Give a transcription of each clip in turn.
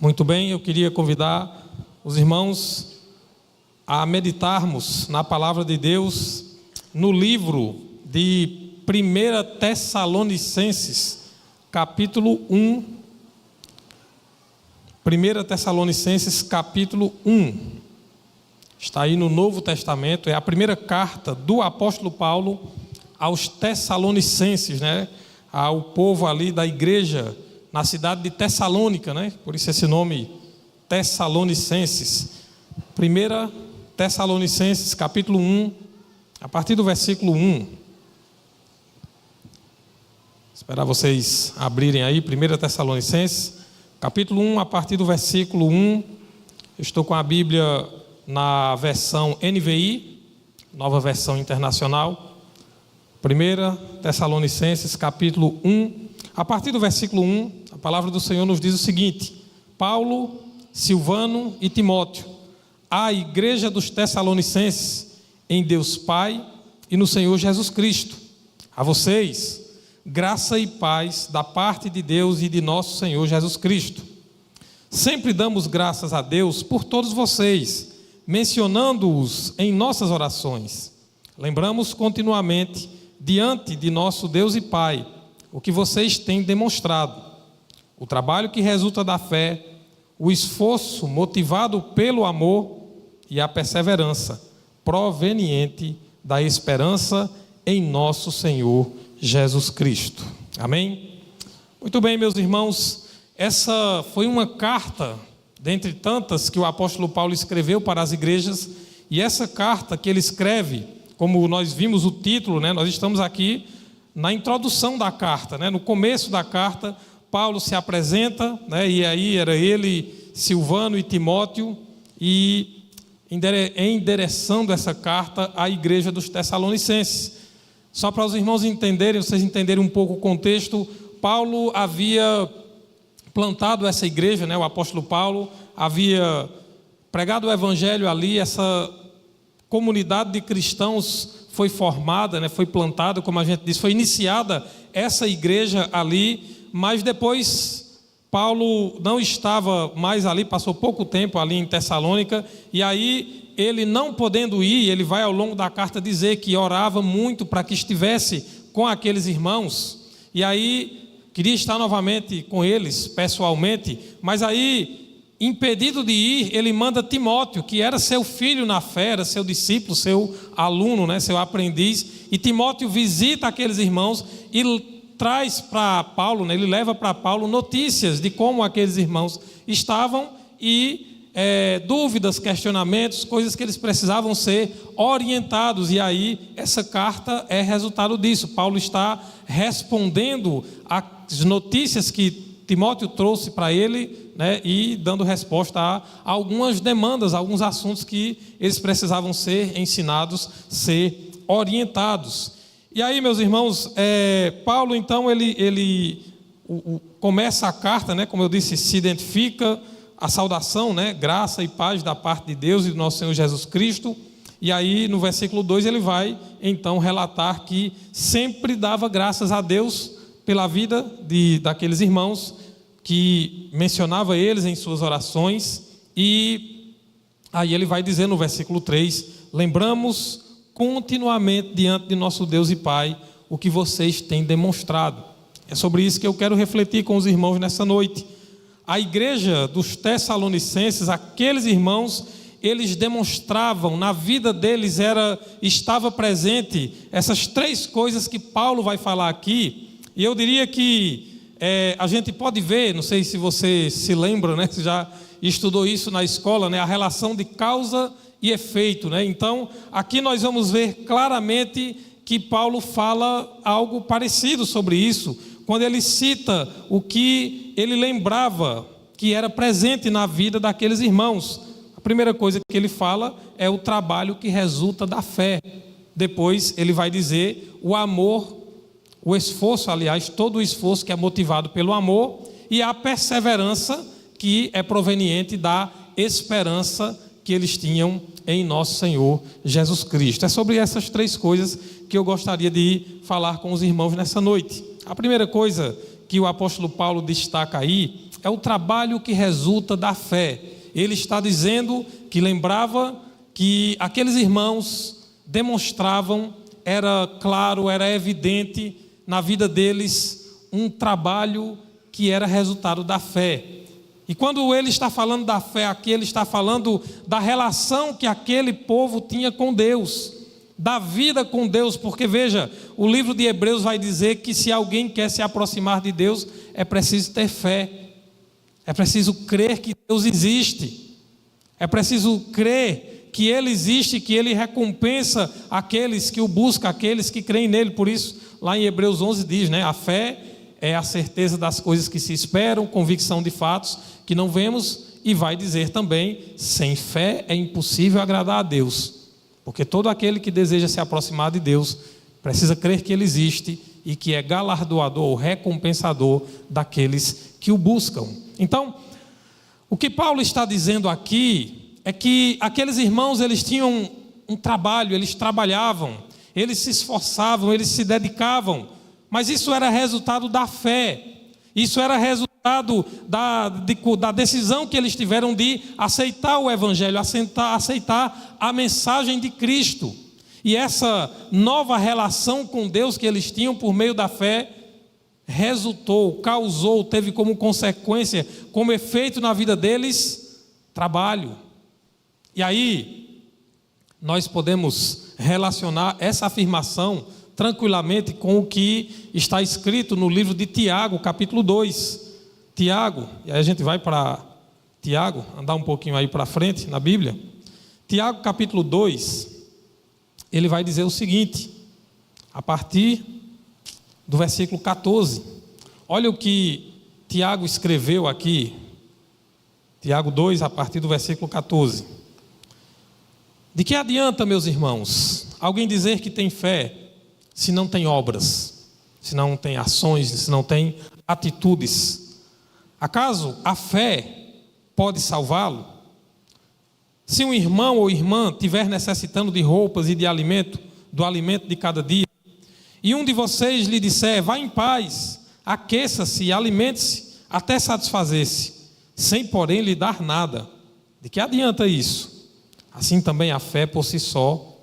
Muito bem, eu queria convidar os irmãos a meditarmos na palavra de Deus no livro de 1 Tessalonicenses, capítulo 1. 1 Tessalonicenses, capítulo 1. Está aí no Novo Testamento, é a primeira carta do apóstolo Paulo aos Tessalonicenses, né? Ao povo ali da igreja na cidade de Tessalônica, né? Por isso esse nome, Tessalonicenses. 1 Tessalonicenses, capítulo 1, a partir do versículo 1. Esperar vocês abrirem aí, 1 Tessalonicenses, capítulo 1, a partir do versículo 1. Eu estou com a Bíblia na versão NVI, nova versão internacional. 1 Tessalonicenses, capítulo 1, a partir do versículo 1, a palavra do Senhor nos diz o seguinte: Paulo, Silvano e Timóteo, à igreja dos Tessalonicenses, em Deus Pai e no Senhor Jesus Cristo. A vocês, graça e paz da parte de Deus e de nosso Senhor Jesus Cristo. Sempre damos graças a Deus por todos vocês, mencionando-os em nossas orações. Lembramos continuamente, diante de nosso Deus e Pai, o que vocês têm demonstrado, o trabalho que resulta da fé, o esforço motivado pelo amor e a perseverança proveniente da esperança em nosso Senhor Jesus Cristo. Amém? Muito bem, meus irmãos, essa foi uma carta, dentre tantas que o apóstolo Paulo escreveu para as igrejas, e essa carta que ele escreve, como nós vimos o título, né? Nós estamos aqui na introdução da carta, né? No começo da carta, Paulo se apresenta, né? E aí era ele, Silvano e Timóteo, e endereçando essa carta à igreja dos Tessalonicenses. Só para os irmãos entenderem, vocês entenderem um pouco o contexto, Paulo havia plantado essa igreja, né? O apóstolo Paulo havia pregado o evangelho ali, essa comunidade de cristãos foi formada, né? Foi plantada, como a gente diz, foi iniciada essa igreja ali, mas depois Paulo não estava mais ali, passou pouco tempo ali em Tessalônica, e aí ele não podendo ir, ele vai ao longo da carta dizer que orava muito para que estivesse com aqueles irmãos, e aí queria estar novamente com eles pessoalmente, mas aí, impedido de ir, ele manda Timóteo, que era seu filho na fé, era seu discípulo, seu aluno, né, seu aprendiz, e Timóteo visita aqueles irmãos e traz para Paulo, né, ele leva para Paulo notícias de como aqueles irmãos estavam e dúvidas, questionamentos, coisas que eles precisavam ser orientados, e aí essa carta é resultado disso. Paulo está respondendo às notícias que Timóteo trouxe para ele, né, e dando resposta a algumas demandas, a alguns assuntos que eles precisavam ser ensinados, ser orientados. E aí, meus irmãos, Paulo então ele começa a carta, né, como eu disse, se identifica a saudação, né, graça e paz da parte de Deus e do nosso Senhor Jesus Cristo. E aí no versículo 2 ele vai então relatar que sempre dava graças a Deus pela vida daqueles irmãos, que mencionava eles em suas orações. E aí ele vai dizer no versículo 3: lembramos continuamente diante de nosso Deus e Pai o que vocês têm demonstrado. É sobre isso que eu quero refletir com os irmãos nessa noite. A igreja dos Tessalonicenses, aqueles irmãos, eles demonstravam, na vida deles estava presente essas três coisas que Paulo vai falar aqui. E eu diria que a gente pode ver, não sei se você se lembra, né, se já estudou isso na escola, né, a relação de causa e efeito, né? Então, aqui nós vamos ver claramente que Paulo fala algo parecido sobre isso, quando ele cita o que ele lembrava que era presente na vida daqueles irmãos. A primeira coisa que ele fala é o trabalho que resulta da fé. Depois ele vai dizer o amor, o esforço, aliás, todo o esforço que é motivado pelo amor, e a perseverança que é proveniente da esperança que eles tinham em nosso Senhor Jesus Cristo. É sobre essas três coisas que eu gostaria de falar com os irmãos nessa noite. A primeira coisa que o apóstolo Paulo destaca aí é o trabalho que resulta da fé. Ele está dizendo que lembrava que aqueles irmãos demonstravam, era claro, era evidente na vida deles um trabalho que era resultado da fé. E quando ele está falando da fé aqui, ele está falando da relação que aquele povo tinha com Deus, da vida com Deus, porque veja, o livro de Hebreus vai dizer que se alguém quer se aproximar de Deus, é preciso ter fé, é preciso crer que Deus existe, é preciso crer que Ele existe, que Ele recompensa aqueles que o buscam, aqueles que creem nele. Por isso, lá em Hebreus 11 diz, né, a fé é a certeza das coisas que se esperam, convicção de fatos que não vemos, e vai dizer também, sem fé é impossível agradar a Deus. Porque todo aquele que deseja se aproximar de Deus precisa crer que Ele existe e que é galardoador ou recompensador daqueles que o buscam. Então, o que Paulo está dizendo aqui é que aqueles irmãos, eles tinham um trabalho, eles trabalhavam, eles se esforçavam, eles se dedicavam, mas isso era resultado da fé, isso era resultado da decisão que eles tiveram de aceitar o Evangelho, aceitar a mensagem de Cristo. E essa nova relação com Deus que eles tinham por meio da fé, causou, teve como consequência, como efeito na vida deles, trabalho. E aí, nós podemos relacionar essa afirmação tranquilamente com o que está escrito no livro de Tiago, capítulo 2. Tiago, e aí a gente vai para Tiago, andar um pouquinho aí para frente na Bíblia. Tiago, capítulo 2, ele vai dizer o seguinte, a partir do versículo 14. Olha o que Tiago escreveu aqui. Tiago 2, a partir do versículo 14. De que adianta, meus irmãos, alguém dizer que tem fé se não tem obras, se não tem ações, se não tem atitudes? Acaso a fé pode salvá-lo? Se um irmão ou irmã estiver necessitando de roupas e de alimento, do alimento de cada dia, e um de vocês lhe disser, vá em paz, aqueça-se e alimente-se até satisfazer-se, sem porém lhe dar nada, de que adianta isso? Assim também a fé por si só,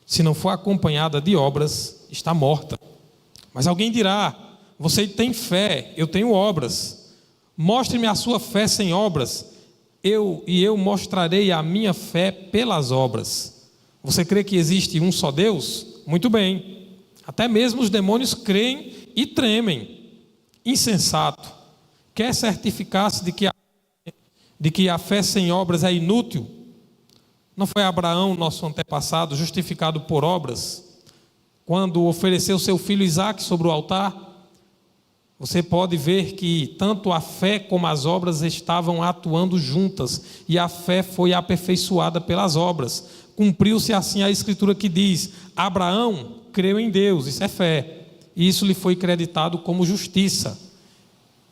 se não for acompanhada de obras, está morta. Mas alguém dirá, você tem fé, eu tenho obras. Mostre-me a sua fé sem obras, eu mostrarei a minha fé pelas obras. Você crê que existe um só Deus? Muito bem. Até mesmo os demônios creem e tremem. Insensato. Quer certificar-se de que a fé sem obras é inútil? Não foi Abraão, nosso antepassado, justificado por obras, quando ofereceu seu filho Isaque sobre o altar? Você pode ver que tanto a fé como as obras estavam atuando juntas, e a fé foi aperfeiçoada pelas obras. Cumpriu-se assim a escritura que diz, Abraão creu em Deus, isso é fé, e isso lhe foi creditado como justiça,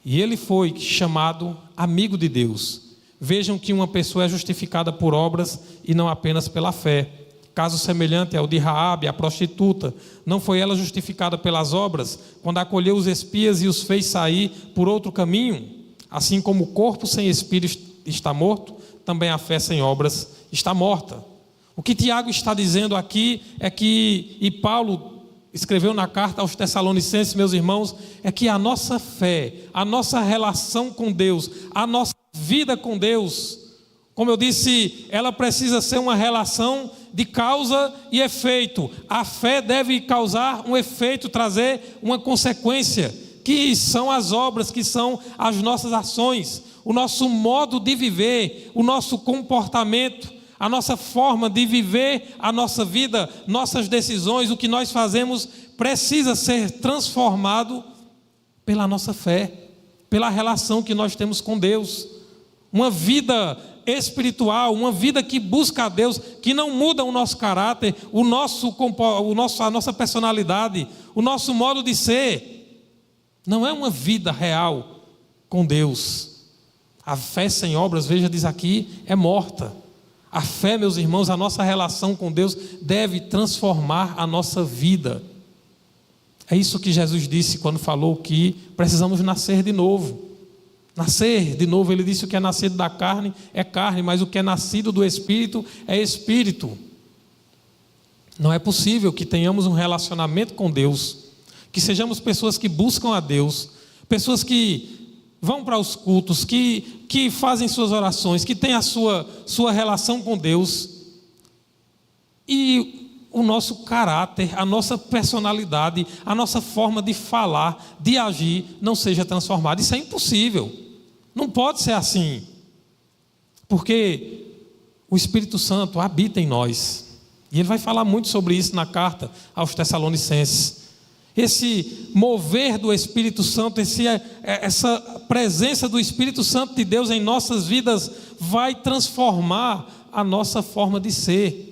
e ele foi chamado amigo de Deus. Vejam que uma pessoa é justificada por obras e não apenas pela fé. Caso semelhante ao de Raabe, a prostituta. Não foi ela justificada pelas obras, quando acolheu os espias e os fez sair por outro caminho? Assim como o corpo sem espírito está morto, também a fé sem obras está morta. O que Tiago está dizendo aqui é que, e Paulo escreveu na carta aos Tessalonicenses, meus irmãos, é que a nossa fé, a nossa relação com Deus, a nossa vida com Deus, como eu disse, ela precisa ser uma relação de causa e efeito. A fé deve causar um efeito, trazer uma consequência, que são as obras, que são as nossas ações, o nosso modo de viver, o nosso comportamento, a nossa forma de viver a nossa vida, nossas decisões, o que nós fazemos precisa ser transformado pela nossa fé, pela relação que nós temos com Deus. Uma vida espiritual, uma vida que busca a Deus, que não muda o nosso caráter, a nossa personalidade, o nosso modo de ser. Não é uma vida real com Deus. A fé sem obras, veja, diz aqui, é morta. A fé, meus irmãos, a nossa relação com Deus deve transformar a nossa vida. É isso que Jesus disse quando falou que precisamos nascer de novo. Nascer de novo, ele disse: o que é nascido da carne é carne, mas o que é nascido do Espírito é Espírito. Não é possível que tenhamos um relacionamento com Deus, que sejamos pessoas que buscam a Deus, pessoas que vão para os cultos, que fazem suas orações, que têm a sua relação com Deus, e o nosso caráter, a nossa personalidade, a nossa forma de falar, de agir, não seja transformada. Isso é impossível. Não pode ser assim, porque o Espírito Santo habita em nós, e ele vai falar muito sobre isso na carta aos Tessalonicenses. Esse mover do Espírito Santo, essa presença do Espírito Santo de Deus em nossas vidas vai transformar a nossa forma de ser.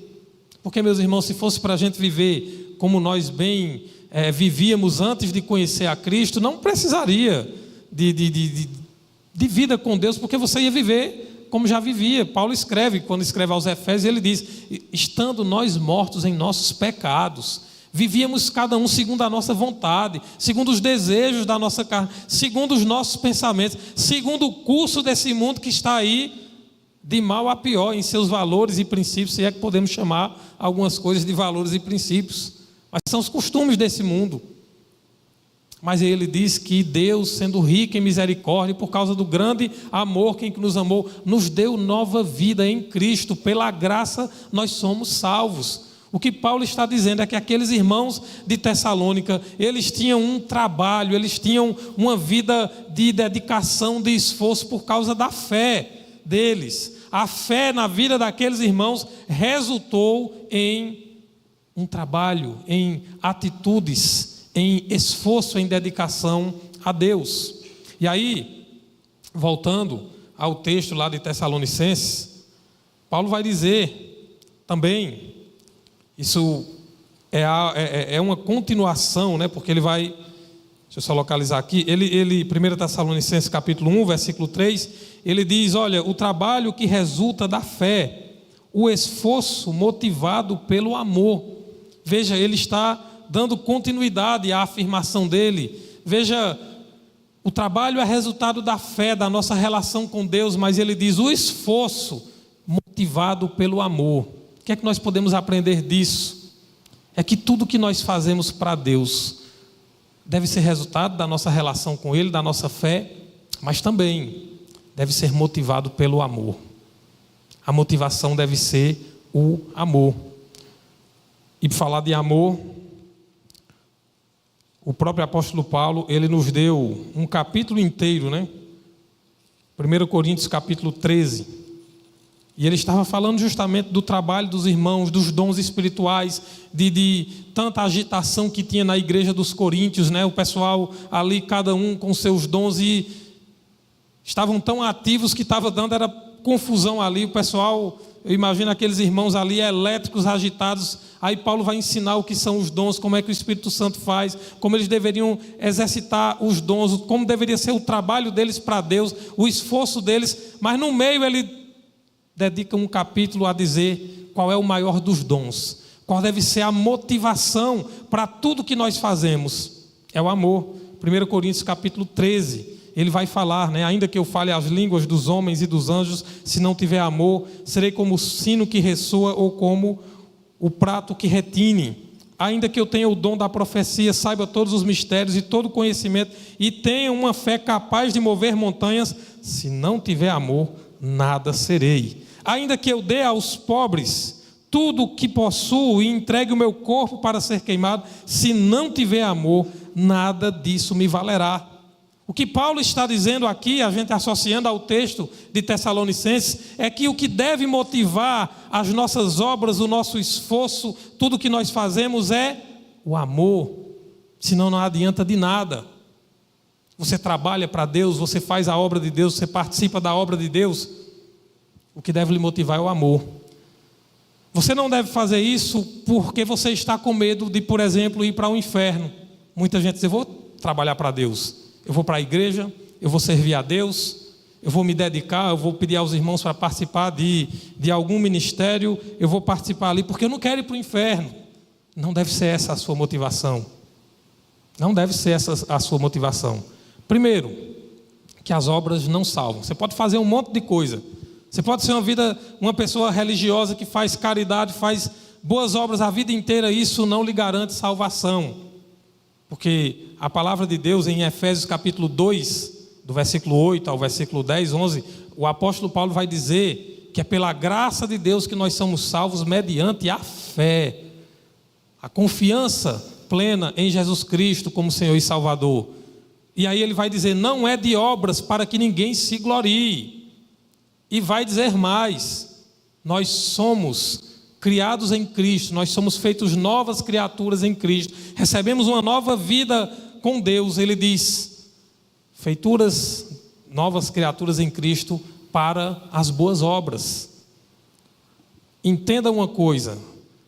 Porque, meus irmãos, se fosse para a gente viver como nós bem vivíamos antes de conhecer a Cristo, não precisaria de vida com Deus, porque você ia viver como já vivia. Paulo escreve, quando escreve aos Efésios, ele diz: estando nós mortos em nossos pecados, vivíamos cada um segundo a nossa vontade, segundo os desejos da nossa carne, segundo os nossos pensamentos, segundo o curso desse mundo que está aí de mal a pior em seus valores e princípios, se é que podemos chamar algumas coisas de valores e princípios, mas são os costumes desse mundo. Mas ele diz que Deus, sendo rico em misericórdia, por causa do grande amor que nos amou, nos deu nova vida em Cristo. Pela graça nós somos salvos. O que Paulo está dizendo é que aqueles irmãos de Tessalônica, eles tinham um trabalho, eles tinham uma vida de dedicação, de esforço por causa da fé deles. A fé na vida daqueles irmãos resultou em um trabalho, em atitudes, em esforço, em dedicação a Deus. E aí, voltando ao texto lá de Tessalonicenses, Paulo vai dizer também, isso é uma continuação, né? Porque ele vai, deixa eu só localizar aqui, ele 1 Tessalonicenses capítulo 1, versículo 3, ele diz: olha, o trabalho que resulta da fé, o esforço motivado pelo amor. Veja, ele está dando continuidade à afirmação dele. Veja, o trabalho é resultado da fé, da nossa relação com Deus, mas ele diz: o esforço motivado pelo amor. O que é que nós podemos aprender disso? É que tudo que nós fazemos para Deus deve ser resultado da nossa relação com Ele, da nossa fé, mas também deve ser motivado pelo amor. A motivação deve ser o amor. E para falar de amor, o próprio apóstolo Paulo, ele nos deu um capítulo inteiro, né? 1 Coríntios capítulo 13. E ele estava falando justamente do trabalho dos irmãos, dos dons espirituais, de tanta agitação que tinha na igreja dos Coríntios, né? O pessoal ali, cada um com seus dons, e estavam tão ativos que estava dando era confusão ali. O pessoal, eu imagino aqueles irmãos ali elétricos, agitados. Aí Paulo vai ensinar o que são os dons, como é que o Espírito Santo faz, como eles deveriam exercitar os dons, como deveria ser o trabalho deles para Deus, o esforço deles. Mas no meio ele dedica um capítulo a dizer qual é o maior dos dons, qual deve ser a motivação para tudo que nós fazemos. É o amor. 1 Coríntios capítulo 13, ele vai falar, né? Ainda que eu fale as línguas dos homens e dos anjos, se não tiver amor, serei como o sino que ressoa ou como o prato que retine. Ainda que eu tenha o dom da profecia, saiba todos os mistérios e todo conhecimento, e tenha uma fé capaz de mover montanhas, se não tiver amor, nada serei. Ainda que eu dê aos pobres tudo o que possuo e entregue o meu corpo para ser queimado, se não tiver amor, nada disso me valerá. O que Paulo está dizendo aqui, a gente associando ao texto de Tessalonicenses, é que o que deve motivar as nossas obras, o nosso esforço, tudo que nós fazemos é o amor. Senão não adianta de nada. Você trabalha para Deus, você faz a obra de Deus, você participa da obra de Deus. O que deve lhe motivar é o amor. Você não deve fazer isso porque você está com medo de, por exemplo, ir para o inferno. Muita gente diz: eu vou trabalhar para Deus, eu vou para a igreja, eu vou servir a Deus, eu vou me dedicar, eu vou pedir aos irmãos para participar de algum ministério, eu vou participar ali porque eu não quero ir para o inferno. Não deve ser essa a sua motivação. Não deve ser essa a sua motivação. Primeiro, que as obras não salvam. Você pode fazer um monte de coisa. Você pode ser uma pessoa religiosa que faz caridade, faz boas obras a vida inteira, isso não lhe garante salvação. Porque a palavra de Deus em Efésios capítulo 2, do versículo 8 ao versículo 10, 11, o apóstolo Paulo vai dizer que é pela graça de Deus que nós somos salvos mediante a fé. A confiança plena em Jesus Cristo como Senhor e Salvador. E aí ele vai dizer, não é de obras para que ninguém se glorie. E vai dizer mais, nós somos criados em Cristo, nós somos feitos novas criaturas em Cristo, recebemos uma nova vida com Deus. Ele diz, feituras, novas criaturas em Cristo para as boas obras. Entenda uma coisa,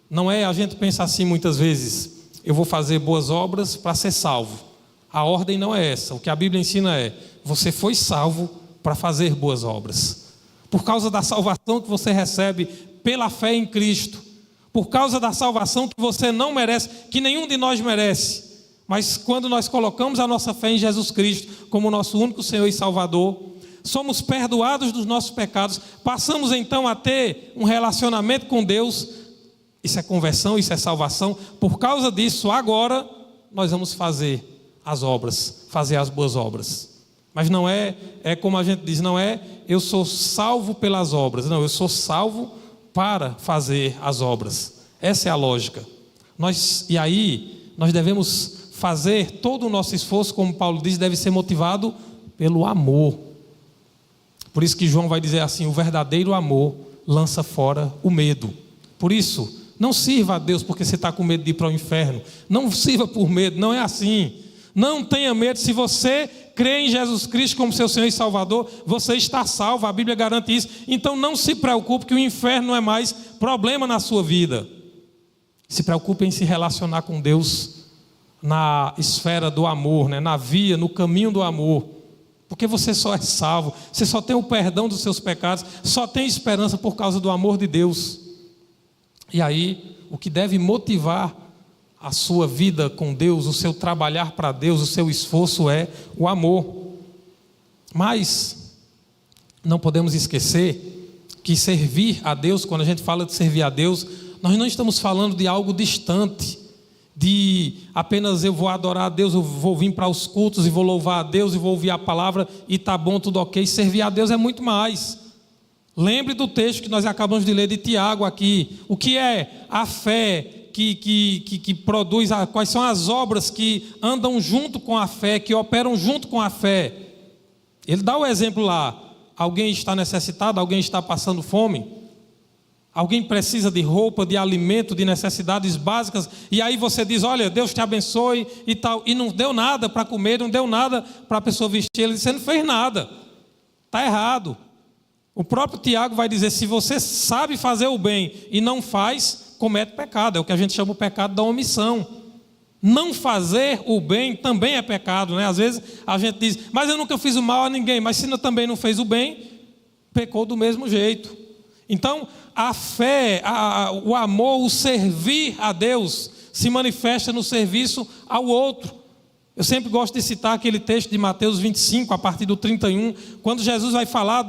não é, a gente pensa assim muitas vezes, eu vou fazer boas obras para ser salvo. A ordem não é essa, o que a Bíblia ensina é, você foi salvo para fazer boas obras. Por causa da salvação que você recebe pela fé em Cristo, por causa da salvação que você não merece, que nenhum de nós merece, mas quando nós colocamos a nossa fé em Jesus Cristo como nosso único Senhor e Salvador, somos perdoados dos nossos pecados, passamos então a ter um relacionamento com Deus. Isso é conversão, isso é salvação. Por causa disso, agora nós vamos fazer as obras, fazer as boas obras. Mas não é como a gente diz, não é eu sou salvo pelas obras, não, eu sou salvo para fazer as obras. Essa é a lógica. E aí nós devemos fazer todo o nosso esforço, como Paulo diz, deve ser motivado pelo amor. Por isso que João vai dizer assim, o verdadeiro amor lança fora o medo. Por isso, não sirva a Deus porque você está com medo de ir para o inferno. Não sirva por medo, não é assim. Não tenha medo, se você crê em Jesus Cristo como seu Senhor e Salvador, você está salvo, a Bíblia garante isso. Então não se preocupe que o inferno não é mais problema na sua vida. Se preocupe em se relacionar com Deus na esfera do amor, né? Na via, no caminho do amor. Porque você só é salvo, você só tem o perdão dos seus pecados, só tem esperança por causa do amor de Deus. E aí, o que deve motivar a sua vida com Deus, o seu trabalhar para Deus, o seu esforço é o amor. Mas não podemos esquecer que servir a Deus, quando a gente fala de servir a Deus, nós não estamos falando de algo distante, de apenas eu vou adorar a Deus, eu vou vir para os cultos e vou louvar a Deus e vou ouvir a palavra e está bom, tudo ok. Servir a Deus é muito mais. Lembre do texto que nós acabamos de ler de Tiago aqui. O que é a fé que produz, quais são as obras que andam junto com a fé, que operam junto com a fé? Ele dá o exemplo lá. Alguém está necessitado, alguém está passando fome, alguém precisa de roupa, de alimento, de necessidades básicas, e aí você diz, olha, Deus te abençoe e tal, e não deu nada para comer, não deu nada para a pessoa vestir. Ele disse, você não fez nada, está errado. O próprio Tiago vai dizer, se você sabe fazer o bem e não faz, comete pecado. É o que a gente chama o pecado da omissão. Não fazer o bem também é pecado, né? Às vezes a gente diz, mas eu nunca fiz o mal a ninguém. Mas se também não fez o bem, pecou do mesmo jeito. Então a fé, o amor, o servir a Deus se manifesta no serviço ao outro. Eu sempre gosto de citar aquele texto de Mateus 25, a partir do 31, quando Jesus vai falar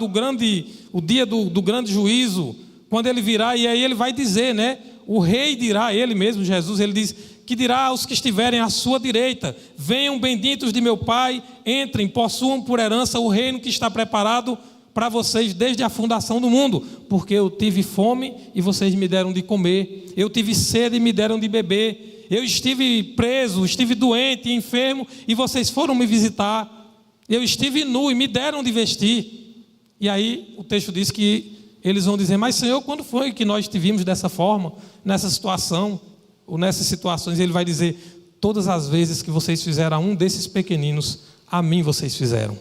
o dia do grande juízo, quando ele virá, e aí ele vai dizer, né? O rei dirá, ele mesmo, Jesus, ele diz, que dirá aos que estiverem à sua direita, venham benditos de meu Pai, entrem, possuam por herança o reino que está preparado para vocês desde a fundação do mundo, porque eu tive fome e vocês me deram de comer, eu tive sede e me deram de beber, eu estive preso, estive doente, enfermo e vocês foram me visitar, eu estive nu e me deram de vestir. E aí o texto diz que eles vão dizer, mas Senhor, quando foi que nós te vimos dessa forma, nessa situação, ou nessas situações? Ele vai dizer, todas as vezes que vocês fizeram a um desses pequeninos, a mim vocês fizeram.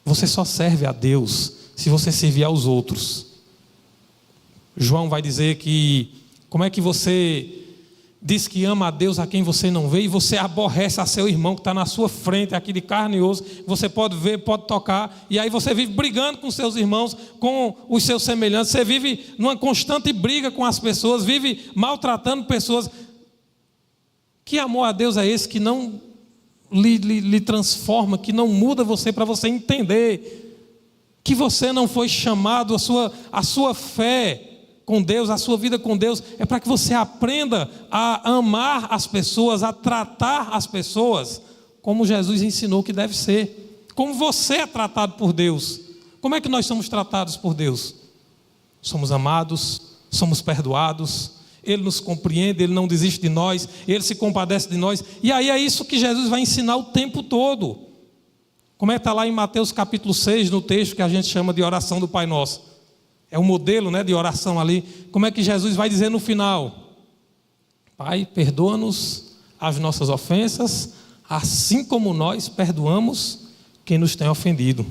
Você só serve a Deus se você servir aos outros. João vai dizer que, como é que você diz que ama a Deus a quem você não vê, e você aborrece a seu irmão que está na sua frente, aqui de carne e osso, você pode ver, pode tocar, e aí você vive brigando com seus irmãos, com os seus semelhantes, você vive numa constante briga com as pessoas, vive maltratando pessoas. Que amor a Deus é esse que não lhe transforma, que não muda você, para você entender que você não foi chamado, a sua fé com Deus, a sua vida com Deus, é para que você aprenda a amar as pessoas, a tratar as pessoas como Jesus ensinou que deve ser, como você é tratado por Deus. Como é que nós somos tratados por Deus? Somos amados, somos perdoados, Ele nos compreende, Ele não desiste de nós, Ele se compadece de nós, e aí é isso que Jesus vai ensinar o tempo todo. Como é que está lá em Mateus capítulo 6, no texto que a gente chama de oração do Pai Nosso? É um modelo, né, de oração ali. Como é que Jesus vai dizer no final? Pai, perdoa-nos as nossas ofensas, assim como nós perdoamos quem nos tem ofendido.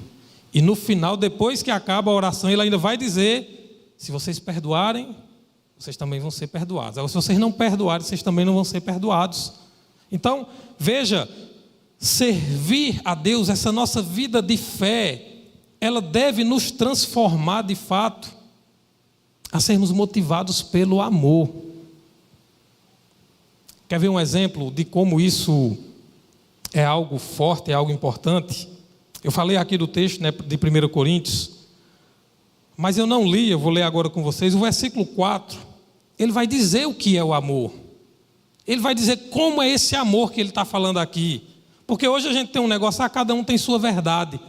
E no final, depois que acaba a oração, ele ainda vai dizer: se vocês perdoarem, vocês também vão ser perdoados. Agora, se vocês não perdoarem, vocês também não vão ser perdoados. Então, veja, servir a Deus, essa nossa vida de fé, ela deve nos transformar de fato a sermos motivados pelo amor. Quer ver um exemplo de como isso é algo forte, é algo importante? Eu falei aqui do texto, né, de 1 Coríntios, mas eu não li, eu vou ler agora com vocês. O versículo 4, ele vai dizer o que é o amor. Ele vai dizer como é esse amor que ele está falando aqui. Porque hoje a gente tem um negócio, cada um tem sua verdade.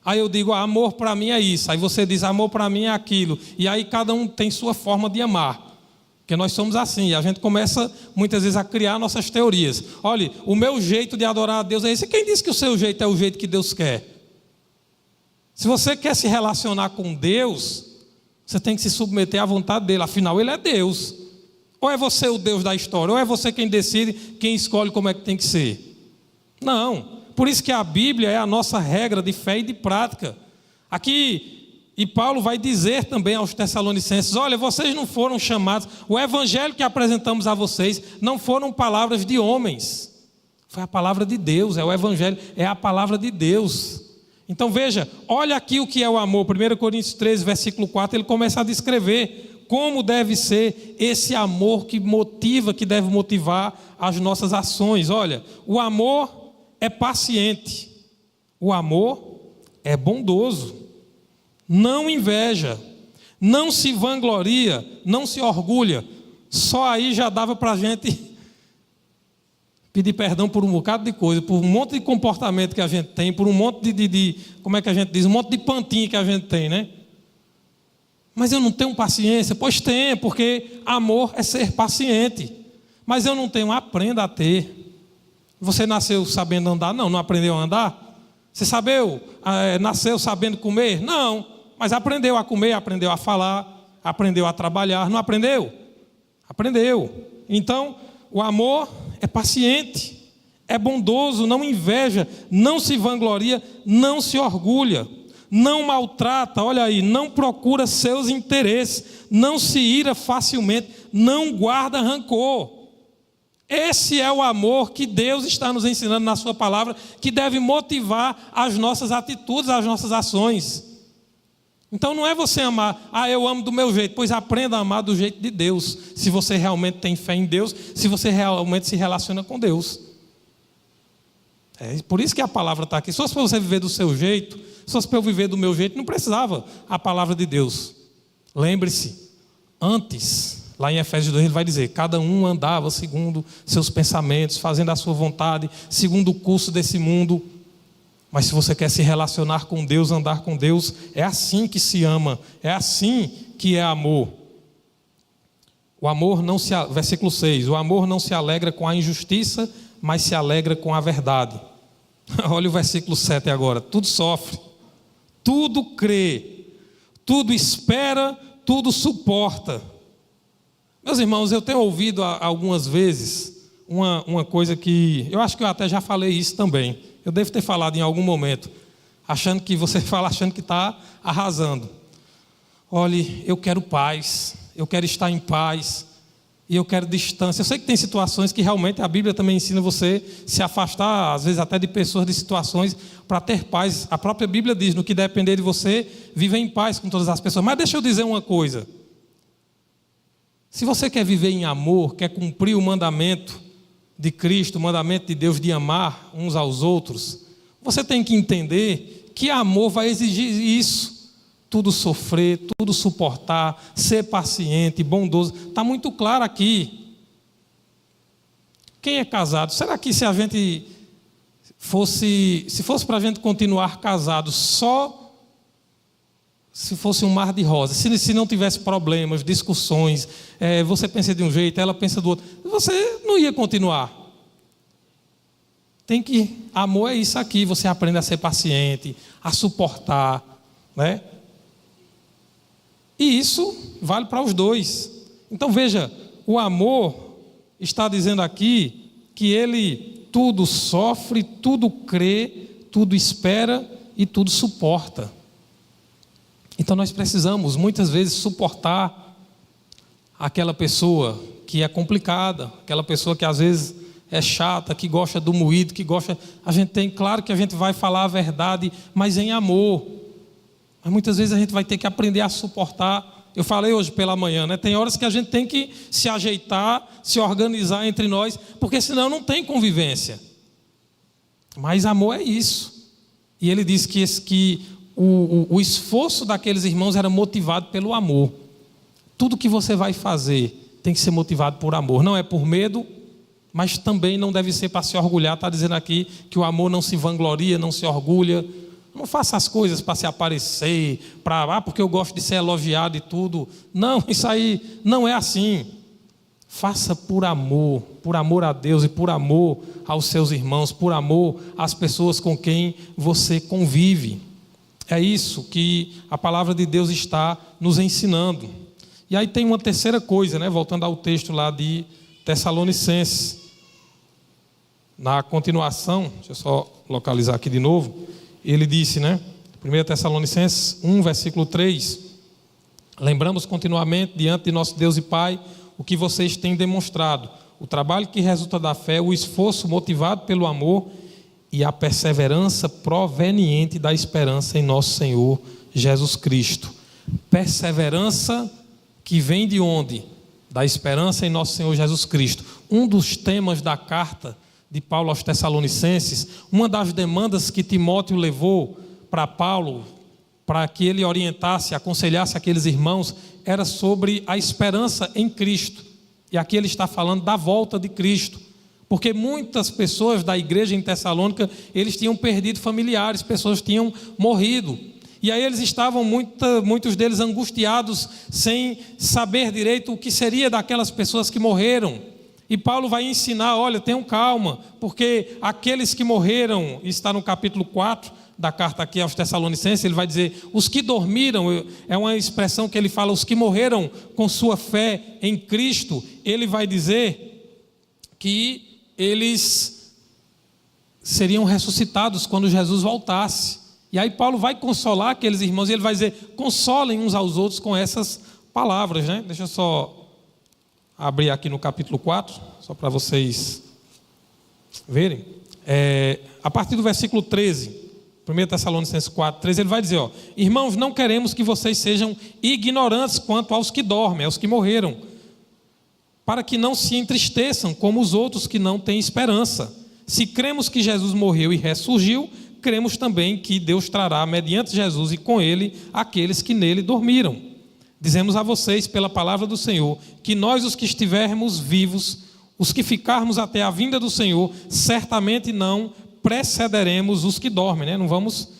Aí eu digo, amor para mim é isso. Aí você diz, amor para mim é aquilo. E aí cada um tem sua forma de amar. Porque nós somos assim. E a gente começa muitas vezes a criar nossas teorias. Olha, o meu jeito de adorar a Deus é esse. E quem disse que o seu jeito é o jeito que Deus quer? Se você quer se relacionar com Deus, você tem que se submeter à vontade dele. Afinal, ele é Deus. Ou é você o Deus da história, ou é você quem decide, quem escolhe como é que tem que ser. Não. Por isso que a Bíblia é a nossa regra de fé e de prática. Aqui, e Paulo vai dizer também aos Tessalonicenses: olha, vocês não foram chamados, o evangelho que apresentamos a vocês não foram palavras de homens, foi a palavra de Deus, é o evangelho, é a palavra de Deus. Então veja, olha aqui o que é o amor. 1 Coríntios 13, versículo 4, ele começa a descrever como deve ser esse amor que motiva, que deve motivar as nossas ações. Olha, o amor é paciente, o amor é bondoso, não inveja, não se vangloria, não se orgulha. Só aí já dava para a gente pedir perdão por um bocado de coisa, por um monte de comportamento que a gente tem, por um monte de como é que a gente diz, um monte de pantinho que a gente tem, né? Mas eu não tenho paciência. Pois tenha, porque amor é ser paciente. Mas eu não tenho, aprenda a ter. Você nasceu sabendo andar? Não, não aprendeu a andar? Você nasceu sabendo comer? Não, mas aprendeu a comer, aprendeu a falar, aprendeu a trabalhar. Não aprendeu? Aprendeu. Então, o amor é paciente, é bondoso, não inveja, não se vangloria, não se orgulha, não maltrata, olha aí, não procura seus interesses, não se ira facilmente, não guarda rancor. Esse é o amor que Deus está nos ensinando na sua palavra, que deve motivar as nossas atitudes, as nossas ações. Então não é você amar, eu amo do meu jeito, pois aprenda a amar do jeito de Deus, se você realmente tem fé em Deus, se você realmente se relaciona com Deus. É por isso que a palavra está aqui. Se fosse para você viver do seu jeito, se fosse para eu viver do meu jeito, não precisava a palavra de Deus. Lembre-se, antes, lá em Efésios 2 ele vai dizer, cada um andava segundo seus pensamentos, fazendo a sua vontade, segundo o curso desse mundo. Mas se você quer se relacionar com Deus, andar com Deus, é assim que se ama, é assim que é amor. O amor não se, versículo 6, o amor não se alegra com a injustiça, mas se alegra com a verdade. Olha o versículo 7 agora, tudo sofre, tudo crê, tudo espera, tudo suporta. Meus irmãos, eu tenho ouvido algumas vezes uma coisa que, eu acho que eu até já falei isso também, eu devo ter falado em algum momento, achando que você fala, achando que está arrasando. Olhe, eu quero paz, eu quero estar em paz, e eu quero distância. Eu sei que tem situações que realmente a Bíblia também ensina você se afastar, às vezes até de pessoas, de situações, para ter paz. A própria Bíblia diz, no que depender de você, viva em paz com todas as pessoas. Mas deixa eu dizer uma coisa. Se você quer viver em amor, quer cumprir o mandamento, de Cristo, o mandamento de Deus de amar uns aos outros, você tem que entender que amor vai exigir isso. Tudo sofrer, tudo suportar, ser paciente, bondoso. Está muito claro aqui. Quem é casado? Será que se fosse para a gente continuar casado só se fosse um mar de rosas, se não tivesse problemas, discussões, você pensa de um jeito, ela pensa do outro, você não ia continuar. Amor é isso aqui, você aprende a ser paciente, a suportar, né? E isso vale para os dois. Então veja, o amor está dizendo aqui que ele tudo sofre, tudo crê, tudo espera e tudo suporta. Então nós precisamos muitas vezes suportar aquela pessoa que é complicada, aquela pessoa que às vezes é chata, que gosta do moído, claro que a gente vai falar a verdade, mas em amor. Mas muitas vezes a gente vai ter que aprender a suportar. Eu falei hoje pela manhã, né? Tem horas que a gente tem que se ajeitar, se organizar entre nós, porque senão não tem convivência. Mas amor é isso. E ele diz que o esforço daqueles irmãos era motivado pelo amor. Tudo que você vai fazer tem que ser motivado por amor. Não é por medo, mas também não deve ser para se orgulhar. Está dizendo aqui que o amor não se vangloria, não se orgulha. Não faça as coisas para se aparecer, porque eu gosto de ser elogiado e tudo. Não, isso aí não é assim. Faça por amor a Deus e por amor aos seus irmãos, por amor às pessoas com quem você convive. É isso que a palavra de Deus está nos ensinando. E aí tem uma terceira coisa, né? Voltando ao texto lá de Tessalonicenses. Na continuação, deixa eu só localizar aqui de novo. Ele disse, né? 1 Tessalonicenses 1, versículo 3. Lembramos continuamente diante de nosso Deus e Pai o que vocês têm demonstrado. O trabalho que resulta da fé, o esforço motivado pelo amor e a perseverança proveniente da esperança em nosso Senhor Jesus Cristo. Perseverança que vem de onde? Da esperança em nosso Senhor Jesus Cristo. Um dos temas da carta de Paulo aos Tessalonicenses, uma das demandas que Timóteo levou para Paulo, para que ele orientasse, aconselhasse aqueles irmãos, era sobre a esperança em Cristo. E aqui ele está falando da volta de Cristo. Porque muitas pessoas da igreja em Tessalônica, eles tinham perdido familiares, pessoas tinham morrido. E aí eles estavam, muitos deles angustiados, sem saber direito o que seria daquelas pessoas que morreram. E Paulo vai ensinar, olha, tenham calma, porque aqueles que morreram, está no capítulo 4 da carta aqui aos Tessalonicenses, ele vai dizer, os que dormiram, é uma expressão que ele fala, os que morreram com sua fé em Cristo, ele vai dizer que eles seriam ressuscitados quando Jesus voltasse. E aí Paulo vai consolar aqueles irmãos, e ele vai dizer, consolem uns aos outros com essas palavras, né? Deixa eu só abrir aqui no capítulo 4, só para vocês verem. A partir do versículo 13, 1 Tessalonicenses 4, 13, ele vai dizer, irmãos, não queremos que vocês sejam ignorantes quanto aos que dormem, aos que morreram, para que não se entristeçam como os outros que não têm esperança. Se cremos que Jesus morreu e ressurgiu, cremos também que Deus trará, mediante Jesus e com ele, aqueles que nele dormiram. Dizemos a vocês, pela palavra do Senhor, que nós, os que estivermos vivos, os que ficarmos até a vinda do Senhor, certamente não precederemos os que dormem, né? Não vamos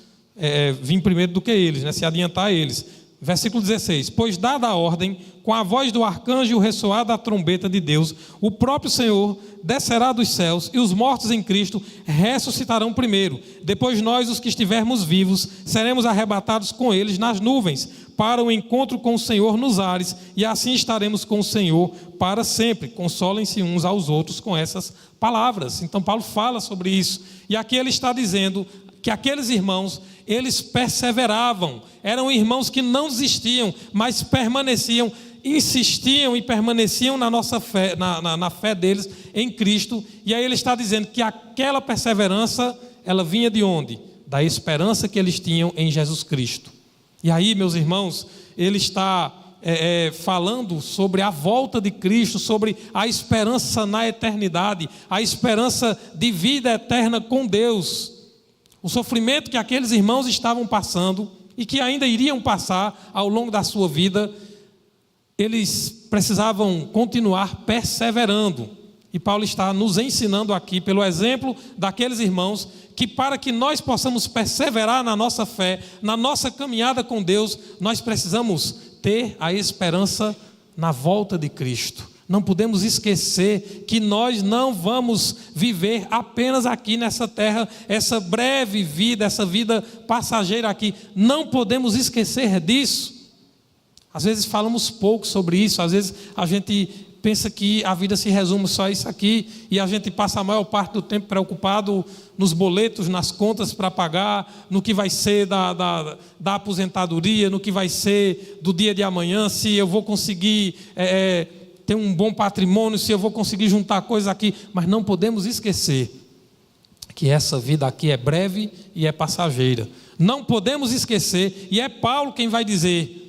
vir primeiro do que eles, né? Se adiantar a eles. Versículo 16, pois dada a ordem, com a voz do arcanjo e o ressoar da trombeta de Deus, o próprio Senhor descerá dos céus e os mortos em Cristo ressuscitarão primeiro. Depois nós, os que estivermos vivos, seremos arrebatados com eles nas nuvens, para o encontro com o Senhor nos ares, e assim estaremos com o Senhor para sempre. Consolem-se uns aos outros com essas palavras. Então Paulo fala sobre isso, e aqui ele está dizendo que aqueles irmãos, eles perseveravam, eram irmãos que não desistiam, mas permaneciam, insistiam e permaneciam na nossa fé, na fé deles em Cristo. E aí ele está dizendo que aquela perseverança, ela vinha de onde? Da esperança que eles tinham em Jesus Cristo. E aí, meus irmãos, ele está falando sobre a volta de Cristo, sobre a esperança na eternidade, a esperança de vida eterna com Deus. O sofrimento que aqueles irmãos estavam passando e que ainda iriam passar ao longo da sua vida, eles precisavam continuar perseverando. E Paulo está nos ensinando aqui, pelo exemplo daqueles irmãos, que para que nós possamos perseverar na nossa fé, na nossa caminhada com Deus, nós precisamos ter a esperança na volta de Cristo. Não podemos esquecer que nós não vamos viver apenas aqui nessa terra, essa breve vida, essa vida passageira aqui. Não podemos esquecer disso. Às vezes falamos pouco sobre isso, às vezes a gente pensa que a vida se resume só a isso aqui, e a gente passa a maior parte do tempo preocupado nos boletos, nas contas para pagar, no que vai ser da aposentadoria, no que vai ser do dia de amanhã, se eu vou conseguir ter um bom patrimônio, se eu vou conseguir juntar coisas aqui. Mas não podemos esquecer que essa vida aqui é breve e é passageira. Não podemos esquecer, e é Paulo quem vai dizer: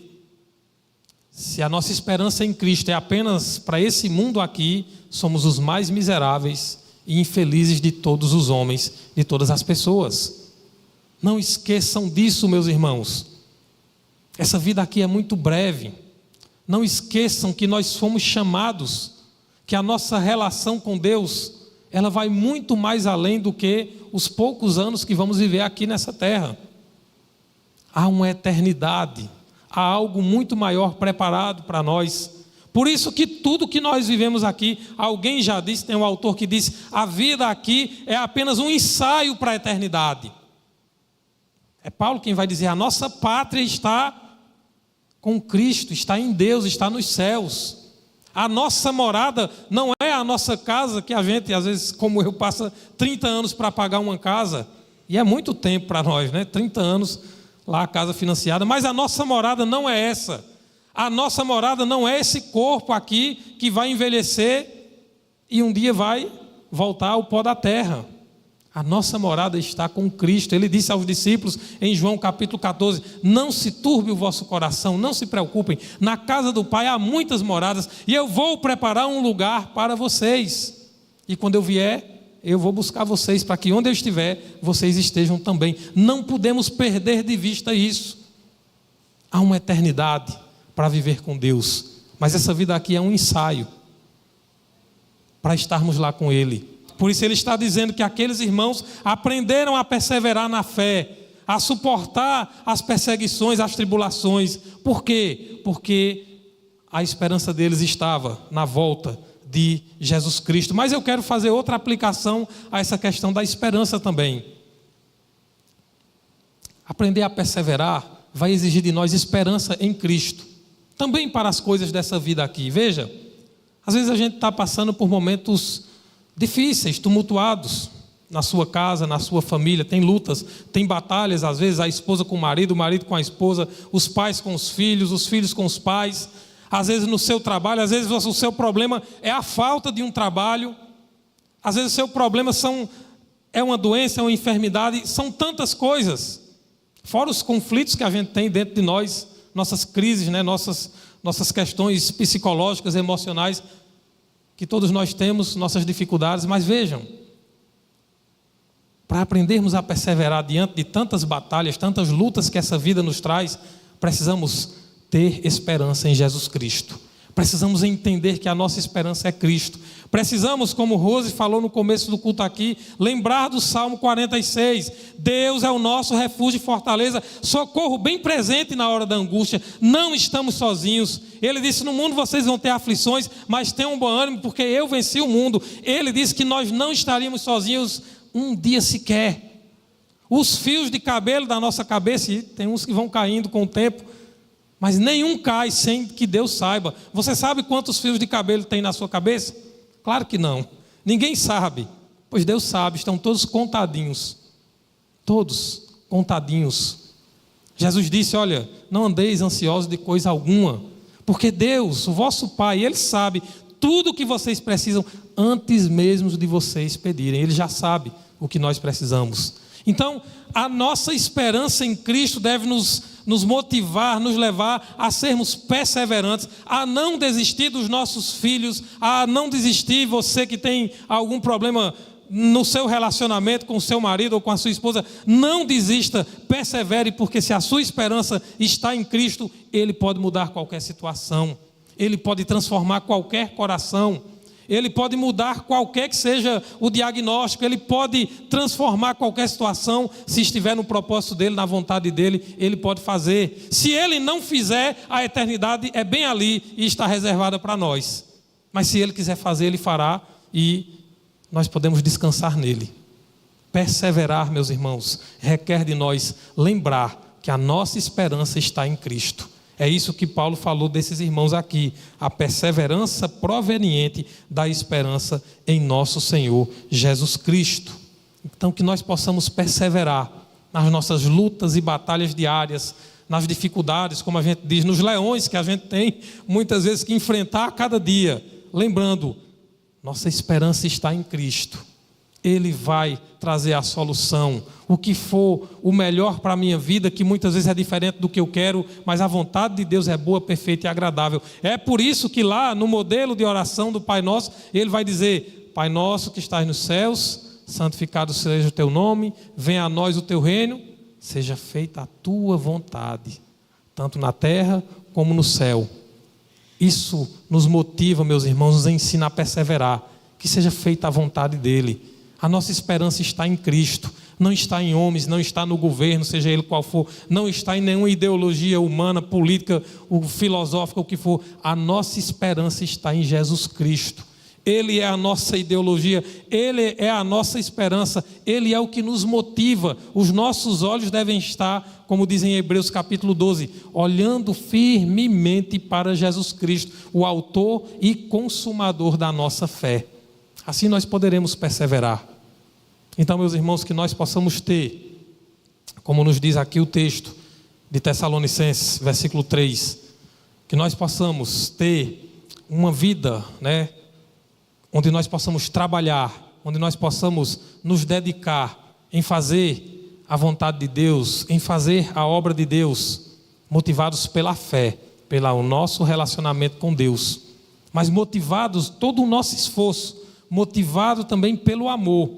se a nossa esperança em Cristo é apenas para esse mundo aqui, somos os mais miseráveis e infelizes de todos os homens, de todas as pessoas. Não esqueçam disso, meus irmãos. Essa vida aqui é muito breve. Não esqueçam que nós fomos chamados, que a nossa relação com Deus, ela vai muito mais além do que os poucos anos que vamos viver aqui nessa terra. Há uma eternidade. Há algo muito maior preparado para nós. Por isso que tudo que nós vivemos aqui, alguém já disse, tem um autor que disse, a vida aqui é apenas um ensaio para a eternidade. É Paulo quem vai dizer, a nossa pátria está com Cristo, está em Deus, está nos céus. A nossa morada não é a nossa casa, que a gente, às vezes, como eu, passa 30 anos para pagar uma casa. E é muito tempo para nós, né? 30 anos lá a casa financiada, mas a nossa morada não é essa. A nossa morada não é esse corpo aqui que vai envelhecer e um dia vai voltar ao pó da terra. A nossa morada está com Cristo. Ele disse aos discípulos em João capítulo 14, não se turbe o vosso coração, não se preocupem, na casa do Pai há muitas moradas e eu vou preparar um lugar para vocês. E quando eu vier, eu vou buscar vocês para que onde eu estiver, vocês estejam também. Não podemos perder de vista isso. Há uma eternidade para viver com Deus. Mas essa vida aqui é um ensaio para estarmos lá com Ele. Por isso ele está dizendo que aqueles irmãos aprenderam a perseverar na fé, a suportar as perseguições, as tribulações. Por quê? Porque a esperança deles estava na volta de Jesus Cristo. Mas eu quero fazer outra aplicação a essa questão da esperança também. Aprender a perseverar vai exigir de nós esperança em Cristo, também para as coisas dessa vida aqui. Veja, às vezes a gente está passando por momentos difíceis, tumultuados, na sua casa, na sua família, tem lutas, tem batalhas, às vezes a esposa com o marido com a esposa, os pais com os filhos com os pais. Às vezes no seu trabalho, às vezes o seu problema é a falta de um trabalho, às vezes o seu problema é uma doença, é uma enfermidade, são tantas coisas, fora os conflitos que a gente tem dentro de nós, nossas crises, né? nossas questões psicológicas, emocionais, que todos nós temos, nossas dificuldades. Mas vejam, para aprendermos a perseverar diante de tantas batalhas, tantas lutas que essa vida nos traz, precisamos ter esperança em Jesus Cristo. Precisamos entender que a nossa esperança é Cristo. Precisamos, como Rose falou no começo do culto aqui, lembrar do Salmo 46. Deus é o nosso refúgio e fortaleza, socorro bem presente na hora da angústia. Não estamos sozinhos. Ele disse, no mundo vocês vão ter aflições, mas tenham um bom ânimo, porque eu venci o mundo. Ele disse que nós não estaríamos sozinhos um dia sequer. Os fios de cabelo da nossa cabeça, e tem uns que vão caindo com o tempo, mas nenhum cai sem que Deus saiba. Você sabe quantos fios de cabelo tem na sua cabeça? Claro que não. Ninguém sabe. Pois Deus sabe, estão todos contadinhos. Todos contadinhos. Jesus disse, olha, não andeis ansiosos de coisa alguma, porque Deus, o vosso Pai, Ele sabe tudo o que vocês precisam antes mesmo de vocês pedirem. Ele já sabe o que nós precisamos. Então, a nossa esperança em Cristo deve nos nos motivar, nos levar a sermos perseverantes, a não desistir dos nossos filhos, a não desistir, você que tem algum problema no seu relacionamento com o seu marido ou com a sua esposa, não desista, persevere, porque se a sua esperança está em Cristo, Ele pode mudar qualquer situação, Ele pode transformar qualquer coração, Ele pode mudar qualquer que seja o diagnóstico, Ele pode transformar qualquer situação, se estiver no propósito dEle, na vontade dEle, Ele pode fazer. Se Ele não fizer, a eternidade é bem ali e está reservada para nós. Mas se Ele quiser fazer, Ele fará e nós podemos descansar nele. Perseverar, meus irmãos, requer de nós lembrar que a nossa esperança está em Cristo. É isso que Paulo falou desses irmãos aqui, a perseverança proveniente da esperança em nosso Senhor Jesus Cristo. Então que nós possamos perseverar nas nossas lutas e batalhas diárias, nas dificuldades, como a gente diz, nos leões que a gente tem muitas vezes que enfrentar a cada dia, lembrando, nossa esperança está em Cristo. Ele vai trazer a solução. O que for o melhor para a minha vida, que muitas vezes é diferente do que eu quero, mas a vontade de Deus é boa, perfeita e agradável. É por isso que lá no modelo de oração do Pai Nosso, ele vai dizer: Pai Nosso que estás nos céus, santificado seja o teu nome, venha a nós o teu reino, seja feita a tua vontade, tanto na terra como no céu. Isso nos motiva, meus irmãos, nos ensina a perseverar, que seja feita a vontade dEle. A nossa esperança está em Cristo, não está em homens, não está no governo, seja ele qual for, não está em nenhuma ideologia humana, política, filosófica, o que for. A nossa esperança está em Jesus Cristo. Ele é a nossa ideologia, Ele é a nossa esperança, Ele é o que nos motiva. Os nossos olhos devem estar, como diz em Hebreus capítulo 12, olhando firmemente para Jesus Cristo, o autor e consumador da nossa fé. Assim nós poderemos perseverar. Então, meus irmãos, que nós possamos ter, como nos diz aqui o texto de Tessalonicenses, versículo 3, que nós possamos ter uma vida, onde nós possamos trabalhar, onde nós possamos nos dedicar em fazer a vontade de Deus, em fazer a obra de Deus, motivados pela fé, pelo nosso relacionamento com Deus, mas motivados, todo o nosso esforço, motivado também pelo amor,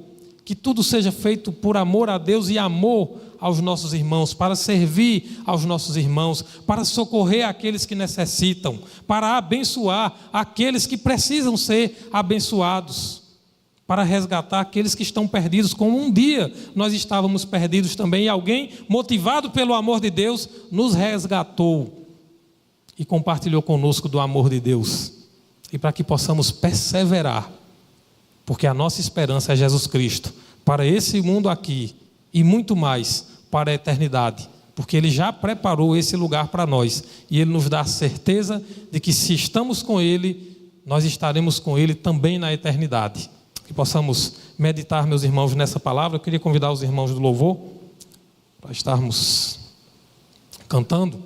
que tudo seja feito por amor a Deus e amor aos nossos irmãos, para servir aos nossos irmãos, para socorrer aqueles que necessitam, para abençoar aqueles que precisam ser abençoados, para resgatar aqueles que estão perdidos, como um dia nós estávamos perdidos também, e alguém, motivado pelo amor de Deus, nos resgatou e compartilhou conosco do amor de Deus, e para que possamos perseverar, porque a nossa esperança é Jesus Cristo, para esse mundo aqui, e muito mais para a eternidade, porque Ele já preparou esse lugar para nós, e Ele nos dá a certeza de que se estamos com Ele, nós estaremos com Ele também na eternidade. Que possamos meditar, meus irmãos, nessa palavra. Eu queria convidar os irmãos do louvor para estarmos cantando.